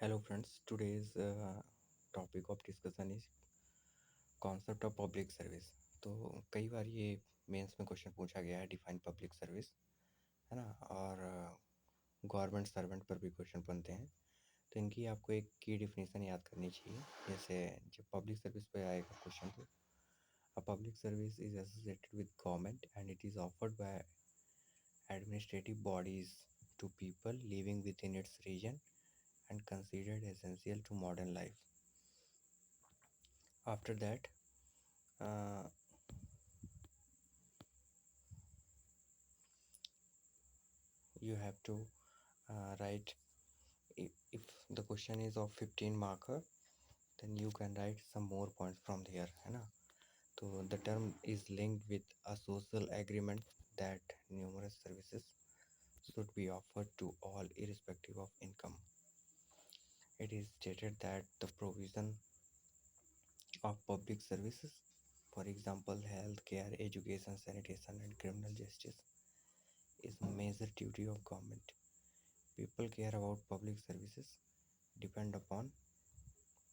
Hello friends, today's topic of discussion is concept of public service. तो कई बार ये mains में क्वेश्चन पूछा गया है, डिफाइन पब्लिक सर्विस, है ना। और गवर्नमेंट सर्वेंट पर भी क्वेश्चन बनते हैं, तो इनकी आपको एक की डिफिनेशन याद करनी चाहिए। जैसे जब पब्लिक सर्विस पे आएगा क्वेश्चन, तो a public service is associated with government and it is offered by administrative bodies to people living within its region and considered essential to modern life. After that, uh, you have to write, if the question is of 15 marker, then you can write some more points from here, है ना। तो the term is linked with a social agreement that numerous services should be offered to all irrespective of income. It is stated that the provision of public services, for example health care, education, sanitation and criminal justice, is a major duty of government. People care about public services, depend upon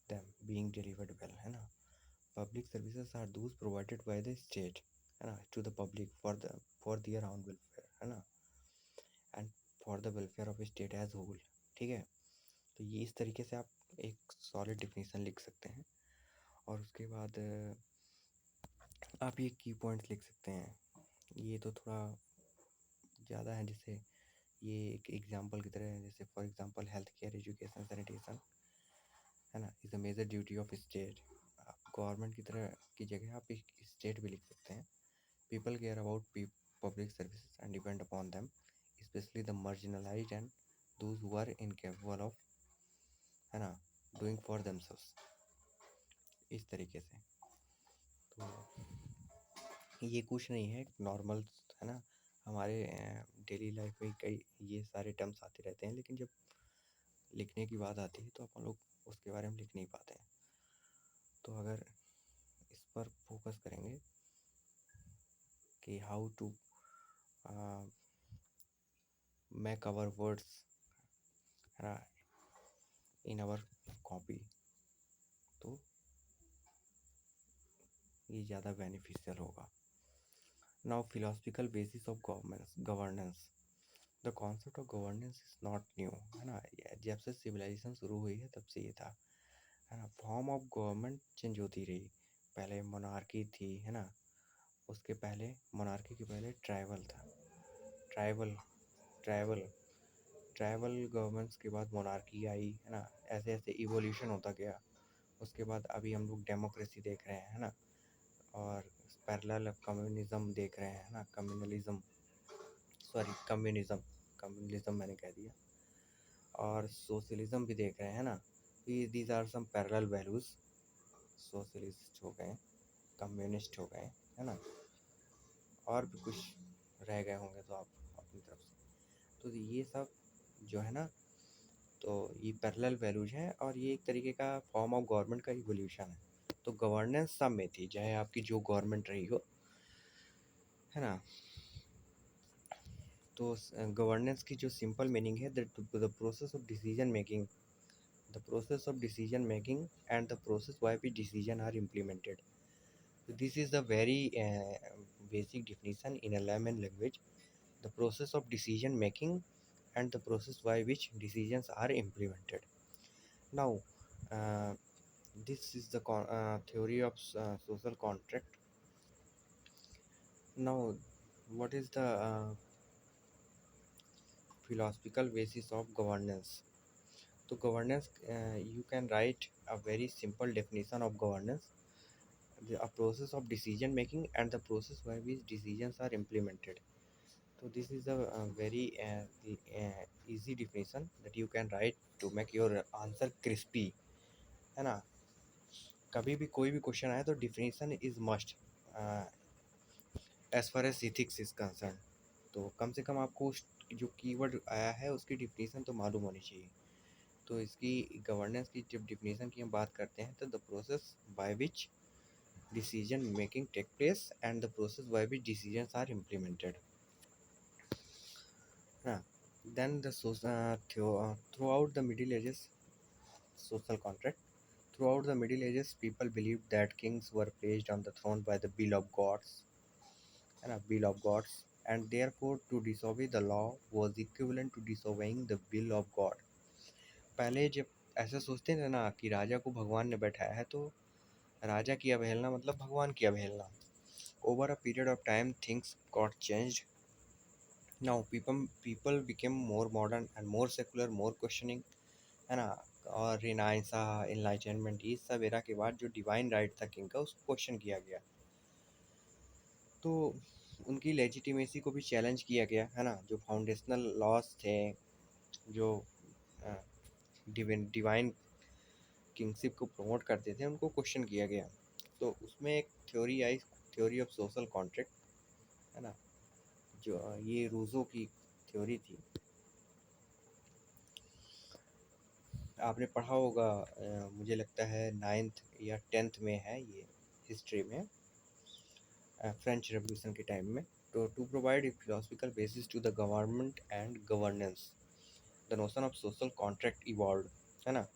them being delivered well, है ना। Public services are those provided by the state, है ना, to the public for their own welfare, है ना, and for the welfare of state as whole। ठीक है, तो ये इस तरीके से आप एक सॉलिड डिफिनीशन लिख सकते हैं। और उसके बाद आप ये की पॉइंट्स लिख सकते हैं। ये तो थोड़ा ज़्यादा है, जैसे ये एक एग्जांपल की तरह है, जैसे for example health care, education, sanitation, है ना, is a major duty of state. Government की तरह की जगह आप एक स्टेट भी लिख सकते हैं। People care about public services and depend upon them, specially the marginalized and those who are incapable of, है ना, डूइंग फॉर देमसेल्व्स, इस तरीके से। तो ये कुछ नहीं है, नॉर्मल, है ना। हमारे डेली लाइफ में कई ये सारे टर्म्स आते रहते हैं, लेकिन जब लिखने की बात आती है तो अपन लोग उसके बारे में लिख नहीं पाते हैं। तो अगर इस पर फोकस करेंगे कि how to make our words, है ना, इन आवर कॉपी, तो ये ज़्यादा बेनिफिशियल होगा। Now philosophical basis of governance. The concept of governance is not new, है ना। जब से सिविलाइजेशन शुरू हुई है तब से ये था, है ना। फॉर्म ऑफ गवर्नमेंट चेंज होती रही। पहले मोनार्की थी, है ना, उसके पहले मोनार्की के पहले ट्राइबल था, ट्राइबल ट्राइबल ट्राइबल गवर्नमेंट्स के बाद मोनार्की आई, है ना। ऐसे ऐसे इवोल्यूशन होता गया। उसके बाद अभी हम लोग डेमोक्रेसी देख रहे हैं, है ना, और पैरेलल कम्युनिज्म देख रहे हैं, है ना, कम्युनिज्म कम्युनलिज्म मैंने कह दिया, और सोशलिज्म भी देख रहे हैं, है ना। These are some parallel values. Socialist हो गए, कम्युनिस्ट हो गए, है ना, और भी कुछ रह गए होंगे तो आप अपनी तरफ से। तो ये सब जो है ना, तो ये पैरेलल वैल्यूज हैं, और ये एक तरीके का फॉर्म ऑफ गवर्नमेंट का इवोल्यूशन है। तो गवर्नेंस सब में थी, चाहे आपकी जो गवर्नमेंट रही हो, है ना। तो गवर्नेंस की जो सिंपल मीनिंग है, the process of decision making, the process of decision making and the process by which decision are implemented. This is the very basic definition in a layman language. The process of decision making and the process by which decisions are implemented. Now, uh, this is the theory of social contract. Now, what is the philosophical basis of governance? So, governance, you can write a very simple definition of governance: a process of decision making and the process by which decisions are implemented. So this is a very easy definition that you can write to make your answer crispy, है ना। कभी भी कोई भी question आए तो definition is must as far as ethics is concern. तो कम से कम आपको उस जो कीवर्ड आया है उसकी डिफिनीशन तो मालूम होनी चाहिए। तो इसकी गवर्नेंस की जब डिफिनीशन की हम बात करते हैं, तो the process by which decision making take place and the process by which decisions are implemented. Then throughout the Middle Ages, social contract. Throughout the Middle Ages, people believed that kings were placed on the throne by the will of gods, है ना, will of gods, and therefore to disobey the law was equivalent to disobeying the will of God. पहले जब ऐसा सोचते थे ना कि राजा को भगवान ने बैठाया है, तो राजा की अवहेलना मतलब भगवान की अवहेलना. Over a period of time, things got changed. Now people became more modern and more secular, more questioning, है ना. और रिनाइंसा, इनलाइटनमेंट, इस सब एरा के बाद जो डिवाइन राइट था किंग का, उसको क्वेश्चन किया गया. तो उनकी लेजिटिमेसी को भी चैलेंज किया गया, है ना. जो फाउंडेशनल लॉस थे, जो डिवाइन किंगशिप को प्रमोट करते थे, उनको क्वेश्चन किया गया. तो उसमें एक theory I, theory of social contract, है ना. जो ये रूजो की थ्योरी थी, आपने पढ़ा होगा. मुझे लगता है 9th या 10th में है ये, हिस्ट्री में, फ्रेंच रेवोल्यूशन के टाइम में. तो to provide a philosophical basis to the government and governance, the notion of social contract evolve, है ना.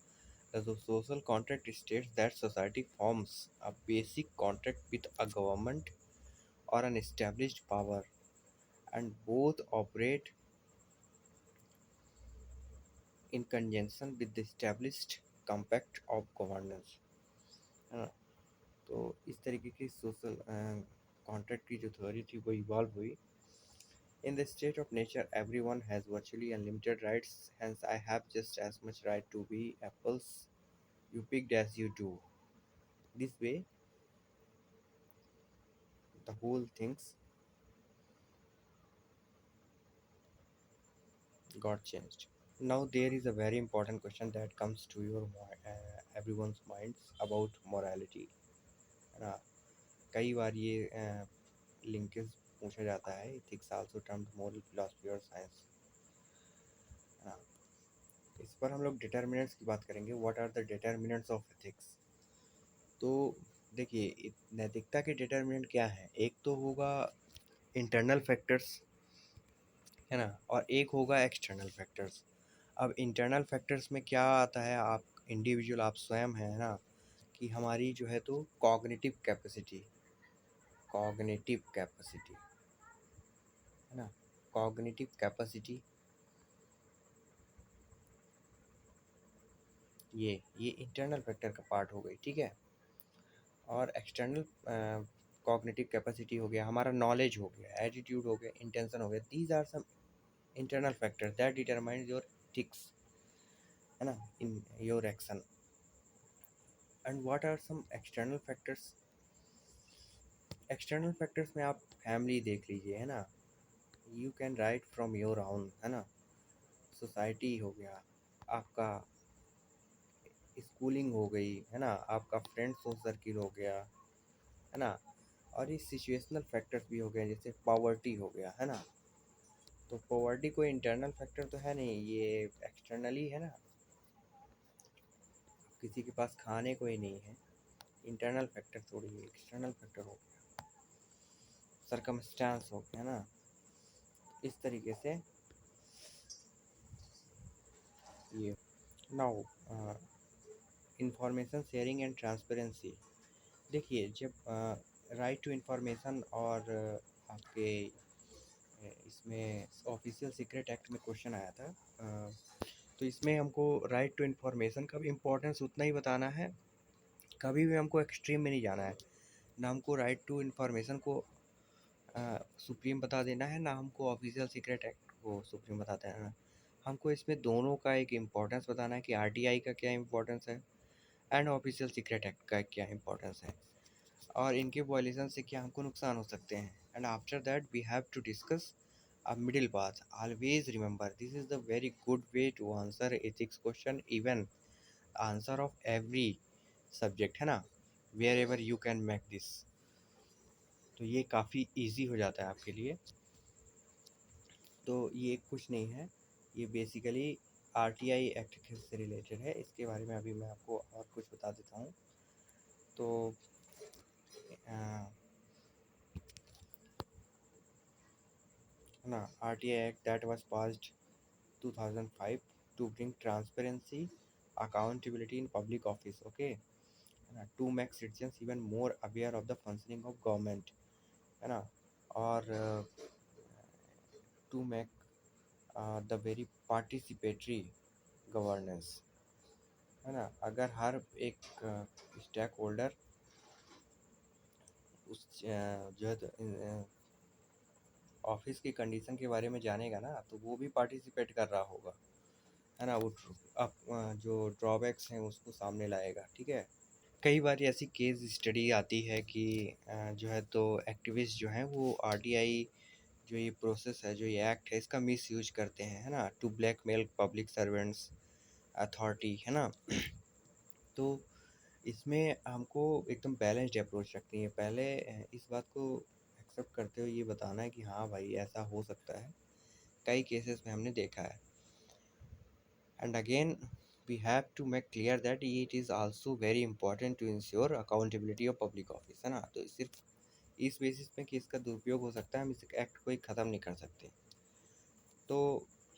The social contract states that society forms a basic contract with a government or an established power, and both operate in conjunction with the established compact of governance, है ना. तो इस तरीके की social contract की जो थ्योरी थी वो इवॉल्व हुई. In the state of nature, everyone has virtually unlimited rights. Hence, I have just as much right to be apples you picked as you do. This way, the whole things got changed. Now there is a very important question that comes to your everyone's minds about morality, है ना. कई बार ये linkage पूछा जाता है, ethics also termed moral philosophy or science, है ना. इस पर हम लोग डिटर्मिनेंट्स की बात करेंगे. What are the determinants of ethics. तो देखिए, नैतिकता के डिटर्मिनेंट क्या है. एक तो होगा इंटरनल फैक्टर्स, है ना, और एक होगा एक्सटर्नल फैक्टर्स. अब इंटरनल फैक्टर्स में क्या आता है, आप इंडिविजुअल, आप स्वयं हैं, है ना, कि हमारी जो है तो कॉग्निटिव कैपेसिटी, कॉग्निटिव कैपेसिटी, है ना, कॉग्निटिव कैपेसिटी, ये इंटरनल फैक्टर का पार्ट हो गई, ठीक है. और एक्सटर्नल कॉग्निटिव कैपेसिटी हो गया, हमारा नॉलेज हो गया, एटीट्यूड हो गया, इंटेंशन हो गया. These are some internal factor that determine your ethics, है ना, in your action. And what are some external factors. External factors में आप फैमिली देख लीजिए, है ना. You can write from your own, है ना. सोसाइटी हो गया, आपका स्कूलिंग हो गई, है ना, आपका फ्रेंड सर्किल हो गया, है ना. और ये सिचुएशनल फैक्टर्स भी हो गए, जैसे पॉवर्टी हो गया, है ना. तो पॉवर्टी कोई इंटरनल फैक्टर तो है नहीं, ये एक्सटर्नली है ना. किसी के पास खाने को ही नहीं है, इंटरनल फैक्टर थोड़ी है, एक्सटर्नल फैक्टर हो गया. सरकमस्टांस हो गया ना. इस तरीके से ये. Now information sharing and transparency. देखिए, जब राइट टू इंफॉर्मेशन और आपके इसमें ऑफिशियल सीक्रेट एक्ट में क्वेश्चन आया था, तो इसमें हमको राइट टू इंफॉर्मेशन का भी इम्पोर्टेंस उतना ही बताना है. कभी भी हमको एक्सट्रीम में नहीं जाना है. ना हमको राइट टू इंफॉर्मेशन को सुप्रीम बता देना है, ना हमको ऑफिशियल सीक्रेट एक्ट को सुप्रीम बताते हैं. हमको इसमें दोनों का एक इम्पोर्टेंस बताना है कि आरटीआई का क्या इम्पोर्टेंस है एंड ऑफिशियल सीक्रेट एक्ट का क्या इम्पोर्टेंस है, और इनके वायलेशन से क्या हमको नुकसान हो सकते हैं. And after that we have to discuss a middle path. Always remember, this is the very good way to answer ethics question, even answer of every subject, है ना, wherever you can make this. तो ये काफ़ी easy हो जाता है आपके लिए. तो ये कुछ नहीं है, ये बेसिकली आरटीआई एक्ट से रिलेटेड है. इसके बारे में अभी मैं आपको और कुछ बता देता हूँ. तो है ना, RTI act that was passed 2005 to bring transparency, accountability in public office, okay, है ना, to make citizens even more aware of the functioning of government, है ना, और to make the very participatory governance, है ना। अगर हर एक स्टेक होल्डर उस जो है ऑफिस की कंडीशन के बारे में जानेगा ना, तो वो भी पार्टिसिपेट कर रहा होगा, है ना। वो जो ड्रॉबैक्स हैं उसको सामने लाएगा, ठीक है। कई बार ऐसी केस स्टडी आती है कि जो है तो एक्टिविस्ट जो हैं वो आरटीआई जो ये प्रोसेस है, जो ये एक्ट है, इसका मिस यूज करते हैं, है ना, to blackmail public servants authority, है ना। तो इसमें हमको एकदम बैलेंस्ड अप्रोच रखनी है। पहले इस बात को एक्सेप्ट करते हुए ये बताना है कि हाँ भाई ऐसा हो सकता है, कई केसेस में हमने देखा है। And again we have to make clear that it is also very important to ensure accountability of public office, है ना। तो सिर्फ इस बेसिस पे कि इसका दुरुपयोग हो सकता है, हम इस एक्ट को ही ख़त्म नहीं कर सकते। तो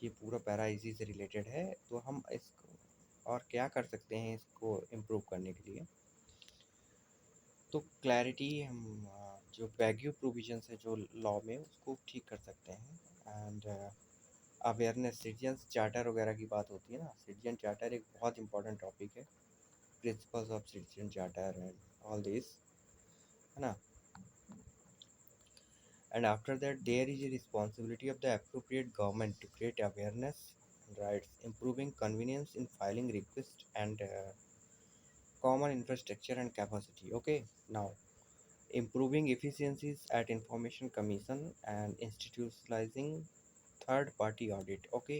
ये पूरा पैरा इसी से रिलेटेड है। तो हम इसको और क्या कर सकते हैं इसको इम्प्रूव करने के लिए। तो क्लैरिटी, हम जो वैग्यू प्रोविजंस है जो लॉ में, उसको ठीक कर सकते हैं। एंड अवेयरनेस, सिटीजन चार्टर वगैरह की बात होती है ना, सिटीजन चार्टर एक बहुत इंपॉर्टेंट टॉपिक है, principles of citizen charter and all this, है ना। And after that there is a responsibility of the appropriate government to create awareness and rights, improving convenience in filing requests and common infrastructure and capacity, okay. Now improving efficiencies at information commission and institutionalizing third party audit, okay.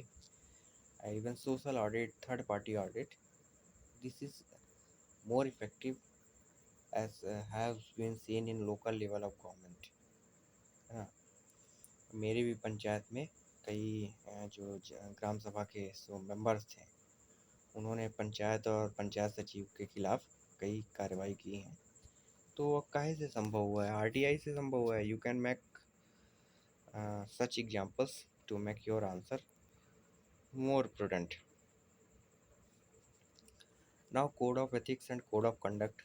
Even social audit, third party audit, this is more effective as has been seen in local level of government, है ना। मेरे भी पंचायत में कई जो ग्राम सभा के जो मेंबर्स थे, उन्होंने पंचायत और पंचायत सचिव के खिलाफ कई कार्रवाई की हैं। तो काहे से संभव हुआ है? आरटीआई से संभव हुआ है। You can make such examples to make your answer more prudent. Now code of ethics and code of conduct.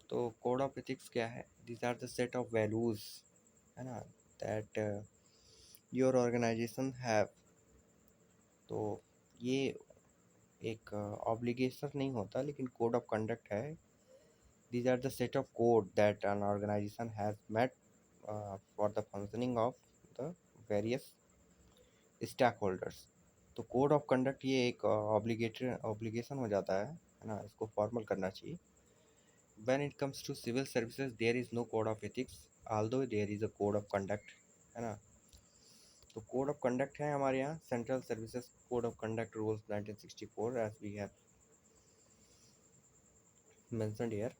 तो कोड ऑफ एथिक्स क्या है? These are the set of values, है ना, दैट योर ऑर्गेनाइजेशन हैव। तो ये एक obligation नहीं होता, लेकिन कोड ऑफ कंडक्ट है। These are the set of code that an organization has met for the functioning of the various stakeholders. तो कोड ऑफ कंडक्ट ये एक ऑब्लिगेशन हो जाता है ना, इसको फॉर्मल करना चाहिए। When it comes to civil services there is no code of ethics although there is a code of conduct, है ना। तो कोड ऑफ कंडक्ट है हमारे यहाँ central services code of conduct rules 1964 as we have mentioned here.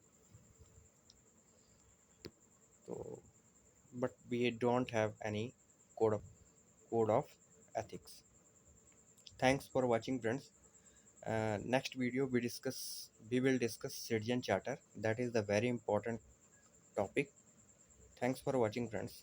So but we don't have any code of ethics. Thanks for watching, friends. Next video we will discuss citizen charter. That is the very important topic. Thanks for watching, friends.